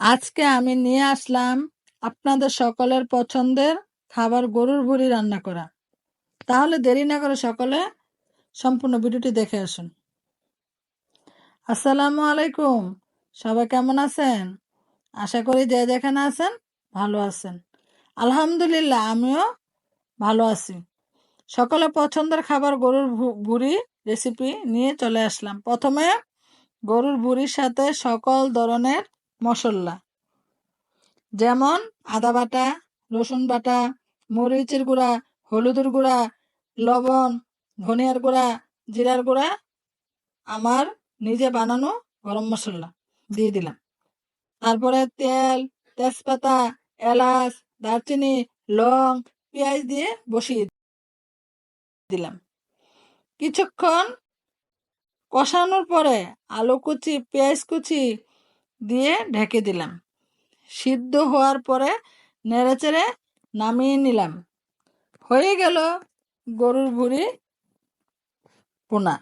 আজকে আমি নিয়ে আসলাম আপনাদের সকলের পছন্দের খাবার গরুর ভুঁড়ি রান্না করা। তাহলে দেরি না করে সকলে সম্পূর্ণ ভিডিওটি দেখে আসুন। আসসালামু আলাইকুম, সবাই কেমন আছেন? আশা করি যে যেখানে আছেন ভালো আছেন। আলহামদুলিল্লাহ, আমিও ভালো আছি। সকলে পছন্দের খাবার গরুর ভুঁড়ি রেসিপি নিয়ে চলে আসলাম। প্রথমে গরুর ভুঁড়ির সাথে সকল ধরনের মশলা, যেমন আদা বাটা, রসুন বাটা, মরিচের গুঁড়া, হলুদের গুঁড়া, লবণ, ধনিয়ার গুঁড়া, জিরার গুঁড়া, আমার নিজে বানানো গরম মশলা দিয়ে দিলাম। তারপরে তেল, তেজপাতা, এলাচ, দারচিনি, লং, পেঁয়াজ দিয়ে বসিয়ে দিলাম। কিছুক্ষণ কষানোর পরে আলু কুচি, পেঁয়াজ কুচি দিয়ে ঢেকে দিলাম। সিদ্ধ হওয়ার পরে নেড়েচেড়ে নামিয়ে নিলাম। হয়ে গেল গরুর ভুঁড়ি ভুনা।